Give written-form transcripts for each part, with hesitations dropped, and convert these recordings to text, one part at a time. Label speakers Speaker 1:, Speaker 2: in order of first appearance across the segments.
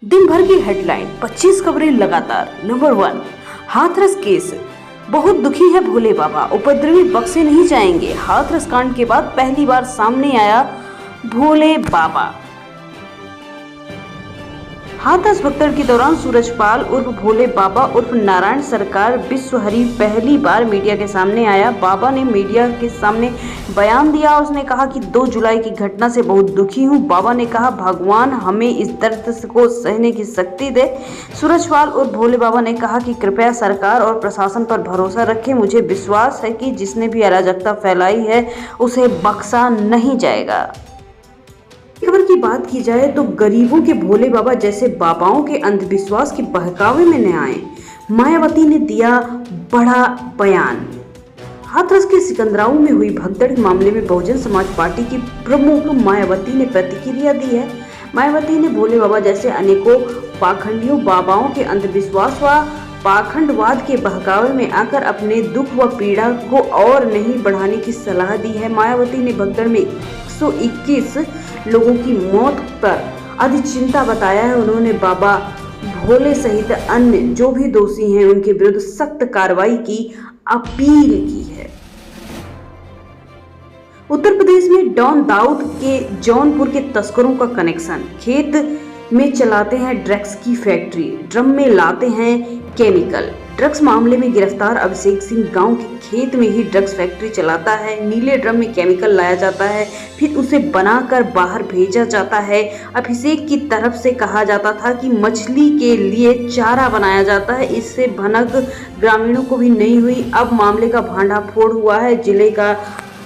Speaker 1: दिन भर की हेडलाइन, 25 खबरें लगातार। Number 1, Hathras case. बहुत दुखी है भोले बाबा, उपद्रवी बख्शे नहीं जाएंगे। हाथरस कांड के बाद पहली बार सामने आया भोले बाबा। हाथरस भगदड़ के दौरान सूरजपाल उर्फ भोले बाबा उर्फ नारायण सरकार विश्वहरी पहली बार मीडिया के सामने आया। बाबा ने मीडिया के सामने बयान दिया। उसने कहा कि 2 जुलाई की घटना से बहुत दुखी हूं। बाबा ने कहा, भगवान हमें इस दर्द को सहने की शक्ति दे। सूरजपाल उर्फ भोले बाबा ने कहा कि कृपया सरकार और प्रशासन पर भरोसा रखें। मुझे विश्वास है कि जिसने भी अराजकता फैलाई है उसे बख्शा नहीं जाएगा। खबर की बात की जाए तो गरीबों के भोले बाबा जैसे बाबाओं के अंधविश्वास के बहकावे में न आए। मायावती ने दिया बड़ा बयान। हाथरस के सिकंदराऊ में हुई भगदड़ मामले में बहुजन समाज पार्टी की प्रमुख मायावती ने प्रतिक्रिया दी है। मायावती ने भोले बाबा जैसे अनेकों पाखंडियों बाबाओं के अंधविश्वास व पाखंडवाद के बहकावे में आकर अपने दुख व पीड़ा को और नहीं बढ़ाने की सलाह दी है। मायावती ने भगदड़ में 121 लोगों की मौत पर अधिक चिंता बताया है। उन्होंने बाबा भोले सहित अन्य जो भी दोषी हैं उनके विरुद्ध सख्त कार्रवाई की अपील की है। उत्तर प्रदेश में डॉन दाऊद के जौनपुर के तस्करों का कनेक्शन। खेत में चलाते हैं ड्रग्स की फैक्ट्री, ड्रम में लाते हैं केमिकल। ड्रग्स मामले में गिरफ्तार अभिषेक सिंह गांव के खेत में ही ड्रग्स फैक्ट्री चलाता है। नीले ड्रम में केमिकल लाया जाता है, फिर उसे बनाकर बाहर भेजा जाता है। अभिषेक की तरफ से कहा जाता था कि मछली के लिए चारा बनाया जाता है। इससे भनक ग्रामीणों को भी नहीं हुई। अब मामले का भांडाफोड़ हुआ है। जिले का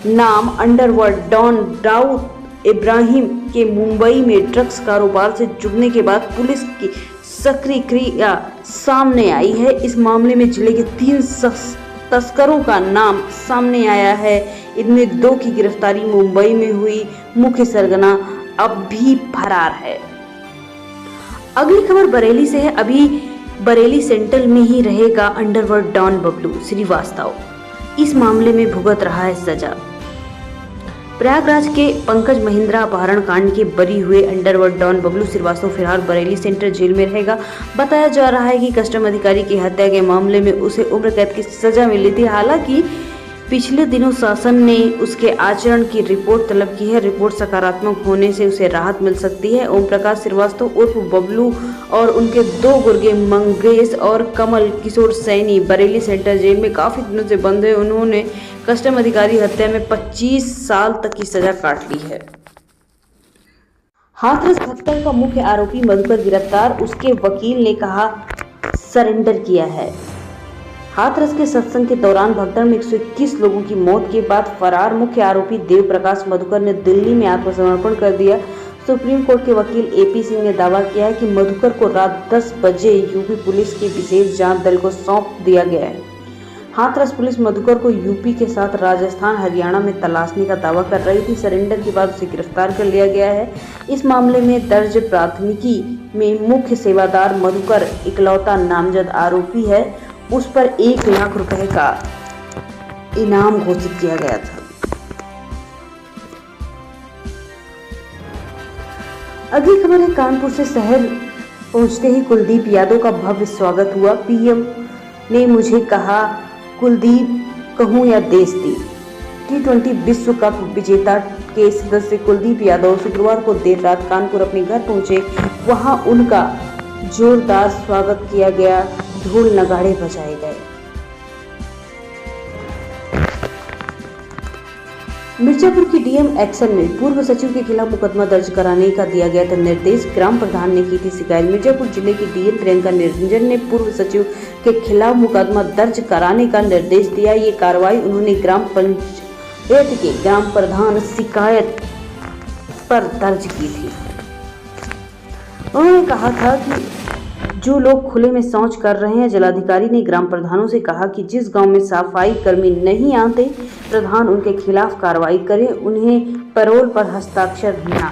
Speaker 1: नाम अंडरवर्ल्ड डॉन दाऊद इब्राहिम के मुंबई में ड्रग्स कारोबार से जुड़ने के बाद पुलिस की सक्रिय सामने आई है। इस मामले में जिले के 3 तस्करों का नाम सामने आया है। इनमें 2 की गिरफ्तारी मुंबई में हुई। मुख्य सरगना अब भी फरार है। अगली खबर बरेली से है। अभी बरेली सेंट्रल में ही रहेगा अंडरवर्ल्ड डॉन बबलू श्रीवास्तव। इस मामले में भुगत रहा है सजा। प्रयागराज के पंकज महिंद्रा अपहरण कांड के बरी हुए अंडरवर्ल्ड डॉन बबलू श्रीवास्तव फिलहाल बरेली सेंट्रल जेल में रहेगा। बताया जा रहा है कि कस्टम अधिकारी की हत्या के मामले में उसे उम्र कैद की सजा मिली थी। हालांकि पिछले दिनों शासन ने उसके आचरण की रिपोर्ट तलब की है। रिपोर्ट सकारात्मक होने से उसे राहत मिल सकती है। ओम प्रकाश श्रीवास्तव उर्फ बबलू और उनके 2 गुर्गे मंगेश और कमल किशोर सैनी बरेली सेंट्रल जेल में काफी दिनों से बंद है। उन्होंने कस्टम अधिकारी हत्या में 25 साल तक की सजा काट ली है। हाथरस हत्या का मुख्य आरोपी मधुकर गिरफ्तार, उसके वकील ने कहा सरेंडर किया है। हाथरस के सत्संग के दौरान भगदड़ में 121 लोगों की मौत के बाद फरार मुख्य आरोपी देव प्रकाश मधुकर ने दिल्ली में आत्मसमर्पण कर दिया। सुप्रीम कोर्ट के वकील AP सिंह ने दावा किया है कि मधुकर को रात 10 बजे यूपी पुलिस के विशेष जांच दल को सौंप दिया गया है। हाथरस पुलिस मधुकर को यूपी के साथ राजस्थान हरियाणा में तलाशने का दावा कर रही थी। सरेंडर के बाद उसे गिरफ्तार कर लिया गया है। इस मामले में दर्ज प्राथमिकी में मुख्य सेवादार मधुकर इकलौता नामजद आरोपी है। उस पर 1 लाख रुपए का इनाम घोषित किया गया था। अगली खबर है कानपुर से। शहर पहुंचते ही कुलदीप यादव का भव्य स्वागत हुआ। PM ने मुझे कहा, कुलदीप कहूं या देशदीप। T20 विश्व कप विजेता के सदस्य कुलदीप यादव शुक्रवार को देर रात कानपुर अपने घर पहुंचे। वहां उनका जोरदार स्वागत किया गया, ढोल नगाड़े बजाए गए। मिर्जापुर की DM एक्शन में पूर्व सचिव के खिलाफ मुकदमा दर्ज कराने का दिया गया था निर्देश। ग्राम प्रधान ने की थी शिकायत। मिर्जापुर जिले की DM प्रियंका निरंजन ने पूर्व सचिव के खिलाफ मुकदमा दर्ज कराने का निर्देश दिया। ये कार्रवाई उन्होंने ग्राम पंचायत के ग्राम प्रधान शिकायत पर दर्ज की थी। उन्होंने कहा था कि जो लोग खुले में शौच कर रहे हैं, जिलाधिकारी ने ग्राम प्रधानों से कहा कि जिस गांव में सफाई कर्मी नहीं आते, प्रधान उनके खिलाफ कार्रवाई करें, उन्हें पैरोल पर हस्ताक्षर न करें।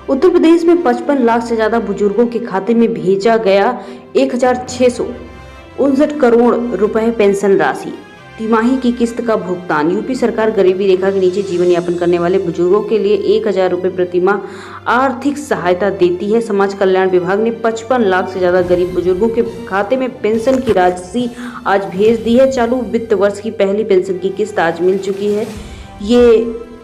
Speaker 1: उत्तर प्रदेश में 55 लाख से ज्यादा बुजुर्गों के खाते में भेजा गया 1659 करोड़ रुपए पेंशन राशि। तिमाही की किस्त का भुगतान। यूपी सरकार गरीबी रेखा के नीचे जीवन यापन करने वाले बुजुर्गों के लिए 1,000 रुपये प्रतिमाह आर्थिक सहायता देती है। समाज कल्याण विभाग ने 55 लाख से ज्यादा गरीब बुजुर्गों के खाते में पेंशन की राशि आज भेज दी है। चालू वित्त वर्ष की पहली पेंशन की किस्त आज मिल चुकी है। ये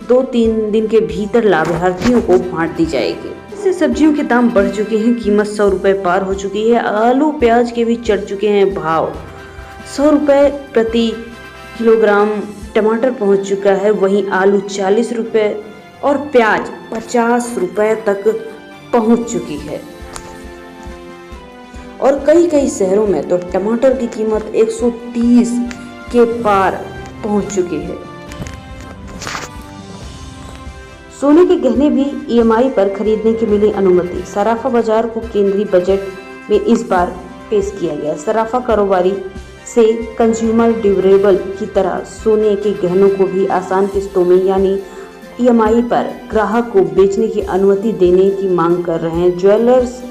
Speaker 1: 2-3 दिन के भीतर लाभार्थियों को बांट दी जाएगी। इससे सब्जियों के दाम बढ़ चुके हैं, कीमत 100 रुपये पार हो चुकी है। आलू प्याज के भी चढ़ चुके हैं भाव, 100 रुपये प्रति किलोग्राम टमाटर पहुंच चुका है। वहीं आलू 40 रुपये और प्याज 50 रुपये तक पहुंच चुकी है। और कई शहरों में तो टमाटर की कीमत 130 के पार पहुंच चुकी है। सोने के गहने भी EMI पर खरीदने की मिली अनुमति। सराफा बाजार को केंद्रीय बजट में इस बार पेश किया गया। सराफा कारोबारी से कंज्यूमर ड्यूरेबल की तरह सोने के गहनों को भी आसान किस्तों में यानी EMI पर ग्राहक को बेचने की अनुमति देने की मांग कर रहे हैं। ज्वेलर्स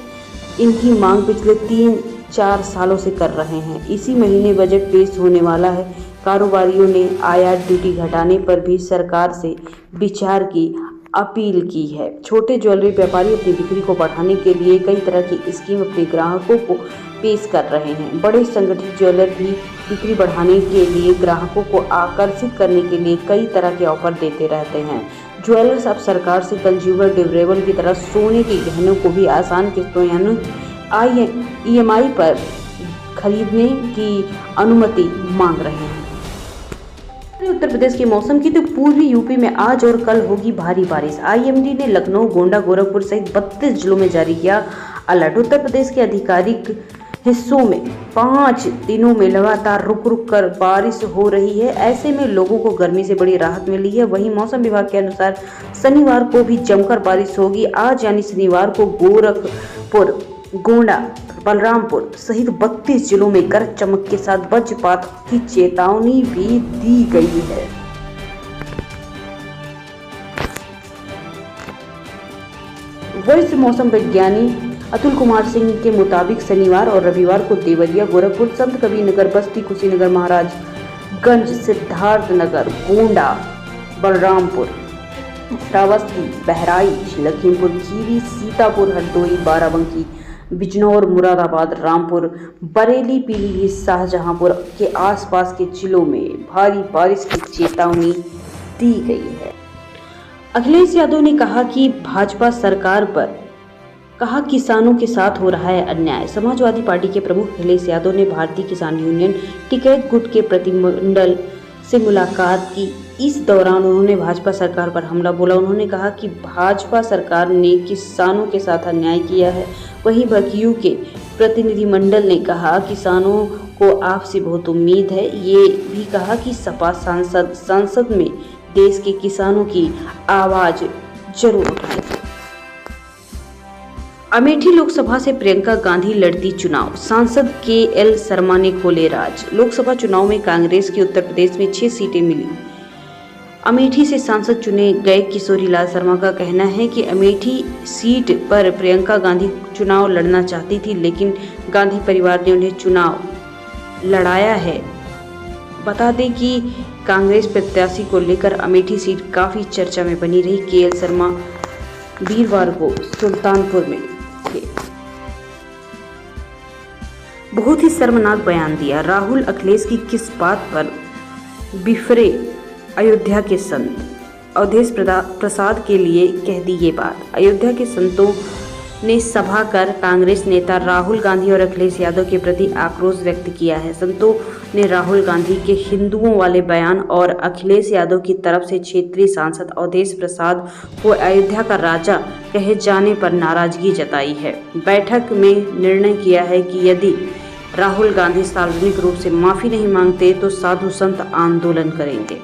Speaker 1: इनकी मांग पिछले 3-4 सालों से कर रहे हैं। इसी महीने बजट पेश होने वाला है। कारोबारियों ने आयात ड्यूटी घटाने पर भी सरकार से विचार की अपील की है। छोटे ज्वेलरी व्यापारी अपनी बिक्री को बढ़ाने के लिए कई तरह की स्कीम अपने ग्राहकों को पेश कर रहे हैं। बड़े संगठित ज्वेलर भी बिक्री बढ़ाने के लिए ग्राहकों को आकर्षित करने के लिए कई तरह के ऑफर देते रहते हैं। ज्वेलर्स अब सरकार से कंज्यूमर ड्यूरेबल की तरह सोने के गहनों को भी आसान किस्तों यानी EMI पर खरीदने की अनुमति मांग रहे हैं। उत्तर प्रदेश के मौसम की तो पूर्वी यूपी में आज और कल होगी भारी बारिश। IMD ने लखनऊ, गोंडा, गोरखपुर सहित 32 जिलों में जारी किया अलर्ट। उत्तर प्रदेश के आधिकारिक हिस्सों में 5 दिनों में लगातार रुक कर बारिश हो रही है। ऐसे में लोगों को गर्मी से बड़ी राहत मिली है। वहीं मौसम विभाग के अनुसार शनिवार को भी जमकर बारिश होगी। आज यानी शनिवार को गोरखपुर, गोंडा, बलरामपुर सहित 32 जिलों में गरज चमक के साथ वज्रपात की चेतावनी भी दी गई है। वरिष्ठ मौसम विज्ञानी अतुल कुमार सिंह के मुताबिक शनिवार और रविवार को देवरिया, गोरखपुर, संत कबीरनगर, बस्ती, कुशीनगर, महाराजगंज, सिद्धार्थनगर, गोंडा, बलरामपुर, श्रावस्ती, बहराइच, लखीमपुर खीरी, सीतापुर, हरदोई, बाराबंकी, बिजनौर, मुरादाबाद, रामपुर, बरेली, पीलीभीत, शाहजहांपुर के आसपास के जिलों में भारी बारिश की चेतावनी दी गई है। अखिलेश यादव ने कहा कि भाजपा सरकार पर किसानों के साथ हो रहा है अन्याय। समाजवादी पार्टी के प्रमुख अखिलेश यादव ने भारतीय किसान यूनियन टिकैत गुट के प्रतिनिधिमंडल से मुलाकात की। इस दौरान उन्होंने भाजपा सरकार पर हमला बोला। उन्होंने कहा कि भाजपा सरकार ने किसानों के साथ अन्याय किया है। वहीं बकीयू के प्रतिनिधिमंडल ने कहा किसानों को आपसे बहुत उम्मीद है। ये भी कहा कि सपा संसद में देश के किसानों की आवाज जरूर उठाएगी। अमेठी लोकसभा से प्रियंका गांधी लड़ती चुनाव, सांसद KL शर्मा ने खोले राज। लोकसभा चुनाव में कांग्रेस की उत्तर प्रदेश में 6 सीटें मिली। अमेठी से सांसद चुने गए किशोरी लाल शर्मा का कहना है कि अमेठी सीट पर प्रियंका गांधी चुनाव लड़ना चाहती थी, लेकिन गांधी परिवार ने उन्हें चुनाव लड़ाया है। बता दें कि कांग्रेस प्रत्याशी को लेकर अमेठी सीट काफी चर्चा में बनी रही। KL शर्मा वीरवार को सुल्तानपुर में थे। बहुत ही शर्मनाक बयान दिया। राहुल अखिलेश की किस बात पर बिफरे अयोध्या के संत, अवधेश प्रसाद के लिए कह दी ये बात। अयोध्या के संतों ने सभा कर कांग्रेस नेता राहुल गांधी और अखिलेश यादव के प्रति आक्रोश व्यक्त किया है। संतों ने राहुल गांधी के हिंदुओं वाले बयान और अखिलेश यादव की तरफ से क्षेत्रीय सांसद अवधेश प्रसाद को अयोध्या का राजा कहे जाने पर नाराजगी जताई है। बैठक में निर्णय किया है कि यदि राहुल गांधी सार्वजनिक रूप से माफी नहीं मांगते तो साधु संत आंदोलन करेंगे।